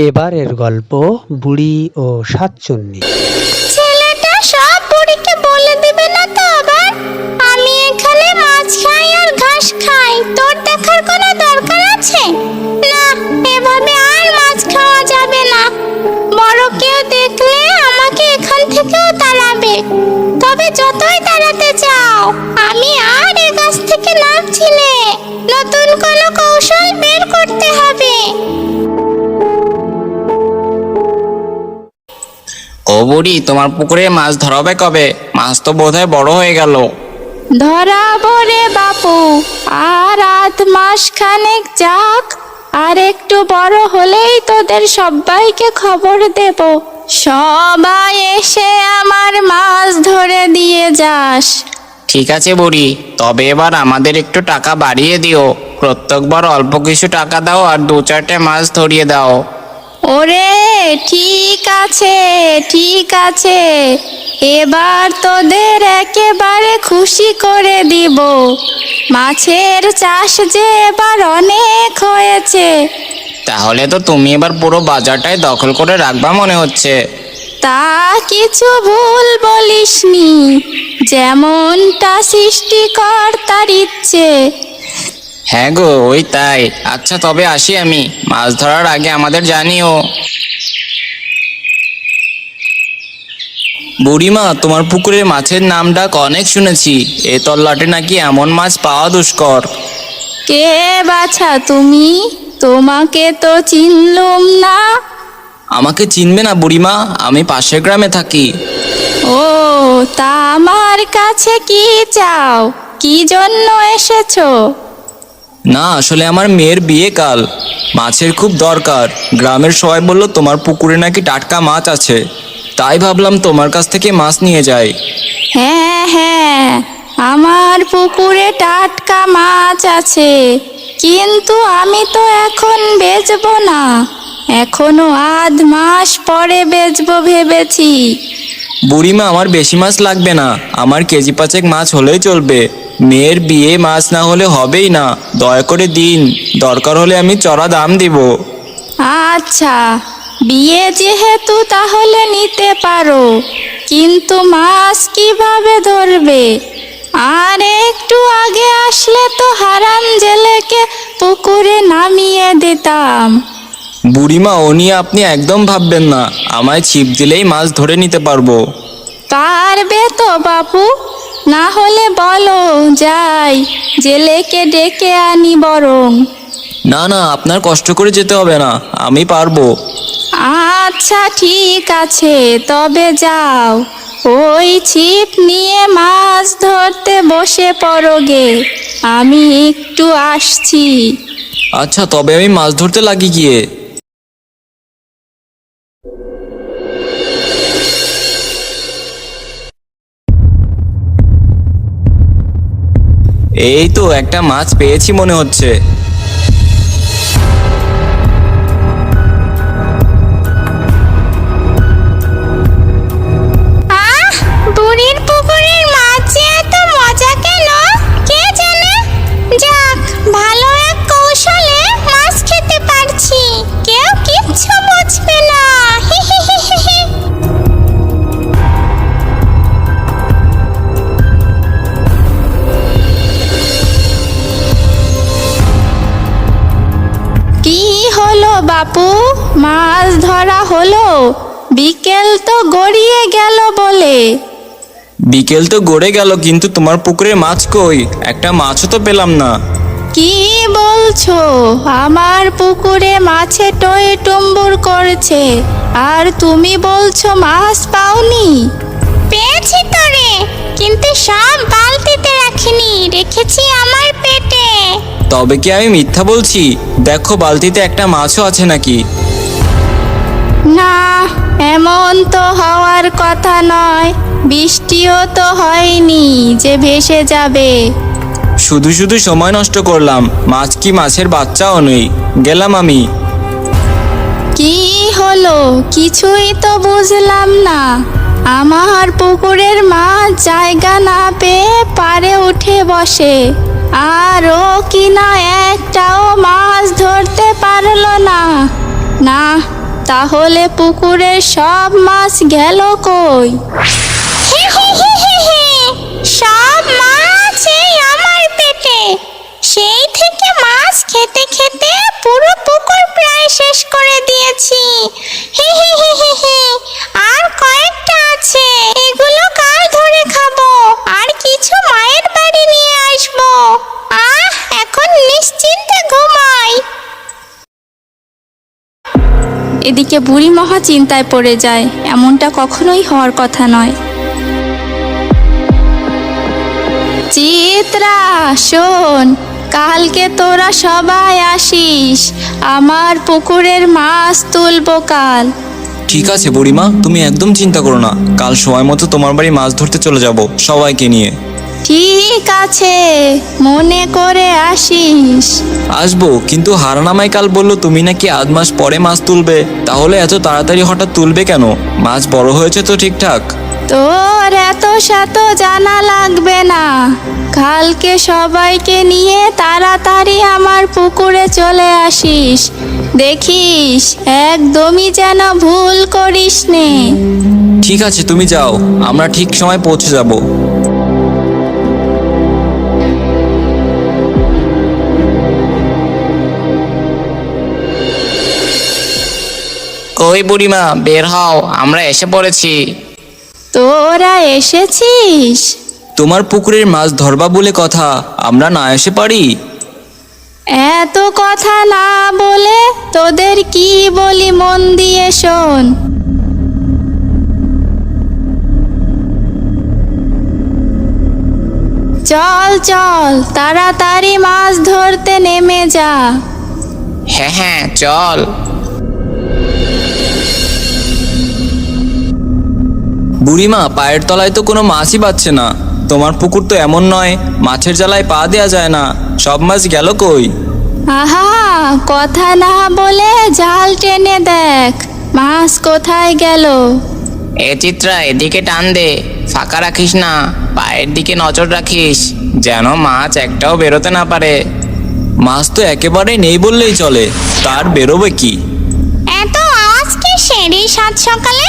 এবারের গল্প বুড়ি ও শাকচুন্নি। ছেলেটা সব বুড়িকে বলে দেবে না তো আবার? আমি এখানে মাছ খাই আর ঘাস খাই, তোর দেখার কোনো দরকার আছে? না, এভাবে আর মাছ খাওয়া যাবে না। বড় কেউ দেখলে আমাকে এখান থেকেও তাড়াবে। তবে যতই তাড়াতে চাও, আমি আর এ গাছ থেকে নামছি নে। নতুন কোনো কৌশল বের করতে হবে। ও বুড়ি, তোমার পুকুরে মাছ ধরাবে কবে? মাছ তো বোধহয় বড় হয়ে গেল। ধরাবো রে বাপু, আর 8 মাস খানেক যাক, আর একটু বড় হলেই তোদের সবাইকে খবর দেব। সবাই এসে আমার মাছ ধরে দিয়ে যাস। ঠিক আছে বুড়ি, তবে এবার আমাদের একটু টাকা বাড়িয়ে দিও। প্রত্যেকবার অল্প কিছু টাকা দাও আর 2-4টে মাছ ধরিয়ে দাও। ওরে ঠিক আছে, ঠিক আছে, এবার তোদের একেবারে খুশি করে দিব। মাছের চাষ যে এবার অনেক হয়েছে। তাহলে তো তুমি এবার পুরো বাজারটাই দখল করে রাখবা মনে হচ্ছে। তা কিছু ভুল বলিসনি, যেমনটা সৃষ্টিকর্তার ইচ্ছে। হ্যাঁ গো, ওই তাই। আচ্ছা তবে আসি আমি, মাছ ধরার আগে আমাদের জানিও। বুড়িমা, তোমার পুকুরে মাছের নাম ডাক অনেক শুনেছি। এ তল্লাটে নাকি এমন মাছ পাওয়া দুষ্কর। কে বাছা তুমি? তোমাকে তো চিনলুম না। আমাকে চিনবে না বুড়িমা? আমি পাশের গ্রামে থাকি। ও, তা আমার কাছে কি চাও? কি জন্য এসেছো? না, আসলে আমার মেয়ের বিয়ে কাল। মাছের খুব দরকার। গ্রামের সবাই বলল তোমার পুকুরে নাকি টাটকা মাছ আছে, তাই ভাবলাম তোমার কাছ থেকে মাছ নিয়ে যাই। হ্যাঁ হ্যাঁ, আমার পুকুরে টাটকা মাছ আছে, কিন্তু আমি তো এখন বেচবো না। এখনো 8 মাস পরে বেচবো ভেবেছি। বুড়িমা, আমার বেশি মাছ লাগবে না, আমার কেজি 5 মাছ হলেই চলবে। মেয়ের বিয়ে, মাছ না হলে হবেই না। দয়া করে দিন, দরকার হলে আমি চড়া দাম দিব। আচ্ছা, বিয়ে যেহেতু তাহলে নিতে পারো, কিন্তু মাছ কিভাবে ধরবে? আর একটু আগে আসলে তো হারাম জেলেকে পুকুরে নামিয়ে দিতাম। বুড়িমা, ও নিয়ে আপনি একদম ভাববেন না। আমায় ছিপ দিলেই মাছ ধরে নিতে পারবো। পারবে তো বাপু? না হলে বলো, যাই জেলেকে ডেকে আনি বরং। না না, আপনার কষ্ট করে যেতে হবে না, আমি পারবো। আচ্ছা ঠিক আছে, তবে যাও, ওই ছিপ নিয়ে মাছ ধরতে বসে পড়োগে, আমি একটু আসছি। আচ্ছা, তবে আমি মাছ ধরতে লাগি গিয়ে। এই তো একটা মাছ পেয়েছি মনে হচ্ছে। আহ, বুড়ির পুকুরের মাছ যে এত মজা কেন কে জানে? যাক, ভালো এক কৌশলে মাছ খেতে পারছি, কেউ কিচ্ছু বুঝবে না। হি হি হি হি হি। কি হলো বাপু, মাছ ধরা হলো? বিকেল তো গড়িয়ে গেল বলে। বিকেল তো গড়ে গেল, কিন্তু তোমার পুকুরে মাছ কই? একটা মাছও তো পেলাম না। কি বলছো? আমার পুকুরে মাছে টই টুম্বুর করছে, আর তুমি বলছো মাছ পাওনি? পেয়েছি তো রে, কিন্তু সব বালতিতে রাখিনি, রেখেছি আমার পেটে। তবে কি আমি মিথ্যা বলছি? দেখো বালতিতে একটা মাছও আছে নাকি। না, এমন তো হওয়ার কথা নয়। বৃষ্টিও তো হয়নি যে ভেসে যাবে। শুধু শুধু সময় নষ্ট করলাম। মাছ কি মাছের বাচ্চাও নেই। গেলাম আমি। কি হলো কিছুই তো বুঝলাম না। আমার পুকুরের মাছ জায়গা না পেয়ে পাড়ে উঠে বসে, আর ও কিনা একটাও মাছ ধরতে পারলো না। না, তাহলে পুকুরের সব মাছ গেল কই? সব মাছ এই আমার পেটে। সেই থেকে মাছ খেতে খেতে পুরো পুকুর প্রায় শেষ করে দিয়েছি। আর কয়েকটা আছে, এগুলো কাল ধরে খাবো আর কিছু মায়ের বাড়ি নিয়ে আসবো। এখন নিশ্চিন্তে ঘুমাই। এদিকে বুড়ি মহা চিন্তায় পড়ে যায়। এমনটা কখনোই হওয়ার কথা নয়। চিত্রা, শোন, কালকে তোরা সবাই আসিস, আমার পুকুরের মাছ তুলবো কাল। ঠিক আছে বুড়িমা, তুমি একদম চিন্তা করো না, কাল সময় মতো তোমার বাড়ি মাছ ধরতে চলে যাব সবাইকে নিয়ে। ঠিক আছে, মনে করে আসিস। আসবো, কিন্তু হারানামাই কাল বললো তুমি নাকি আধ মাস পরে মাছ তুলবে। তাহলে এত তাড়াতাড়ি হঠাৎ তুলবে কেন? মাছ বড় হয়েছে তো ঠিকঠাক? তোর এত শত জানা লাগবে না। কালকে সবাইকে নিয়ে তাড়াতাড়ি আমার পুকুরে চলে আসিস। দেখিস একদমই যেন ভুল করিস নে। ঠিক আছে, তুমি যাও, আমরা ঠিক সময় পৌঁছে যাব। কই বুড়িমা, বের হও, আমরা এসে পড়েছি। তোরা এসেছিস? তোমার পুকুরের মাছ ধরবা বলে কথা, আমরা না এসে পারি? এত কথা না বলে তোদের কি বলি মন দিয়ে শোন। চল চল, তাড়াতাড়ি মাছ ধরতে নেমে যা। হ্যাঁ হ্যাঁ, চল। বুড়িমা, পায়ের তলায় তো কোনো মাছই পাচ্ছে না। তোমার পুকুর তো এমন নয়, মাছের জ্বালায় পা দেওয়া যায় না। সব মাছ গেল কই? আহা, কথা না বলে জাল টেনে দেখ মাছ কোথায় গেল। এ চিত্রা, এদিকে টান দে, ফাঁকা রাখিস না, পায়ের দিকে নজর রাখিস, যেন মাছ একটাও বেরোতে না পারে। মাছ তো একেবারে নেই বললেই চলে, তার বেরোবে কি? এত আওয়াজ কিসের এই সাত সকালে?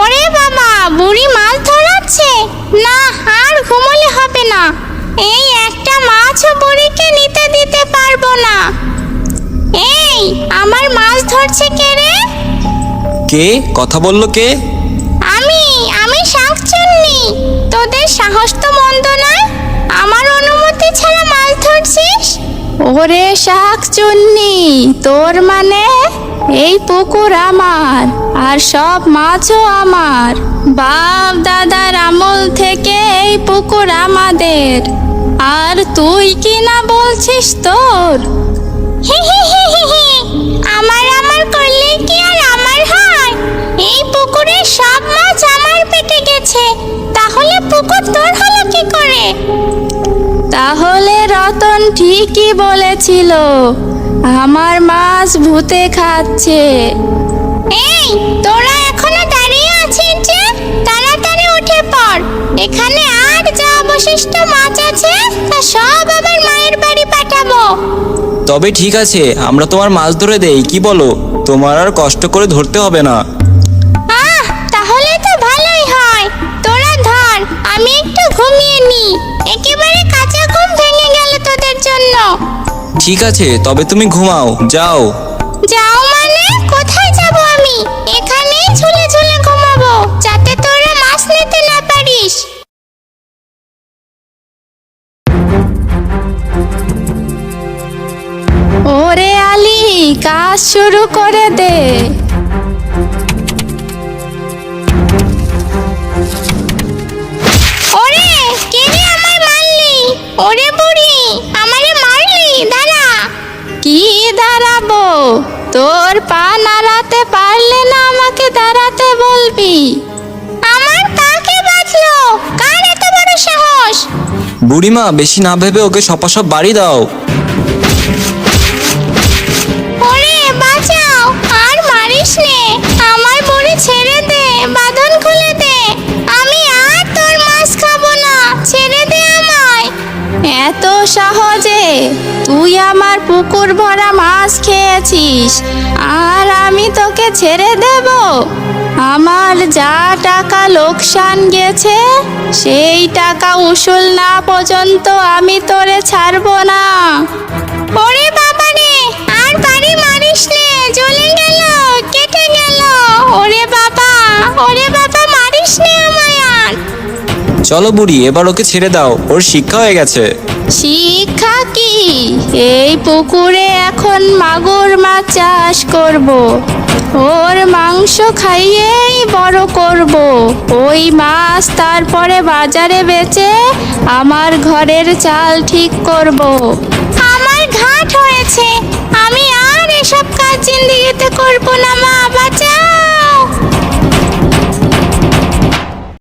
ওরে বাবা, বুড়ি মাছ ধরাচ্ছে না, আর ঘুমোলে হবে না। এই একটা মাছও বুড়িকে নিতে দিতে পারবো না। এই, আমার মাছ ধরছে কে রে? কে কথা বললো? কে? আমি শাকচুন্নি। তোদের সাহস তো মন্দ নয়, আমার অনুমতি ছাড়া মাছ ধরছিস? ওরে শাকচুন্নি, তোর মানে এই পুকুর আমার আর সব মাছও আমার। বাপ দাদার আমল থেকে এই পুকুর আমাদের, আর তুই কি না বলছিস তোর? আমার করলে কি আর আমার হয়? এই পুকুরের সব মাছ আমার পেটে গেছে, তাহলে পুকুর তোর হলো কি করে? তাহলে রতন ঠিকই বলেছিল, আমার মাছ ভূতে খাচ্ছে। এই, তোরা এখনো দাঁড়িয়ে আছিস যে? তাড়াতাড়ি উঠে পড়। এখানে আর যা অবশিষ্ট মাছ আছে তা সব আমার মায়ের বাড়ি পাঠাবো। তবে ঠিক আছে, আমরা তোমার মাছ ধরে দেই, কি বলো? তোমার আর কষ্ট করে ধরতে হবে না। তাহলে তো ভালোই হয়। তোরা ধর, আমি একটু ঘুমিয়ে নি। একেবারে কাঁচা ঘুম ভেঙে গেল তোদের জন্য। ঠিক আছে, তবে তুমি ঘুমাও, যাও। যাও মানে? কোথায় যাব আমি? এখানেই ঝুলে ঝুলে ঘুমাবো, যাতে তোরা মাছ নিতে না পারিস। ওরে আলী, কাজ শুরু করে দে। ওরে, কে রে আমায় মারলি? ওরে বুড়ি, আমারে মারলি? দাঁড়া। কি দাঁড়াবো? তোর পা নাড়াতে পারলে না আমাকে দাঁড়াতে বলবি? আমার কাকে বাঁচলো? কার এত বড় সাহস? বুড়িমা, বেশি না ভেবে ওকে সপাসপ বাড়ি দাও। ওরে বাঁচাও, আর মারিস নে। আমার বুড়ি ছেড়ে দে, বাঁধন খুলে দে। আমি আর তোর মাছ খাবো না, ছেড়ে দে আমায়। এত সহজে তুই আমার পুকুর ভরা মাছ খেয়েছিস আর আমি তোকে ছেড়ে দেব? আমার যা টাকা লোকসান গেছে সেই টাকা উসুল না পর্যন্ত আমি তোরে ছাড়বো না। ওরে বাবা রে, আর বাড়ি মারিস নে, জ্বলে গেল, কেটে গেল। ওরে বাবা মারিস নে আমায় আর। চলো বুড়ি, এবার ওকে ছেড়ে দাও, ওর শিক্ষা হয়ে গেছে। শিক্ষা কি? এই পুকুরে এখন মাগুর মাছ চাষ করব, ওর মাংস খাইয়েই বড় করব। ওই মাছ তারপরে বাজারে বেচে আমার ঘরের চাল ঠিক করব। আমার ঘাট হয়েছে, আমি আর এসব কাজ জিন্দেগিতে করব না। মা বাঁচা।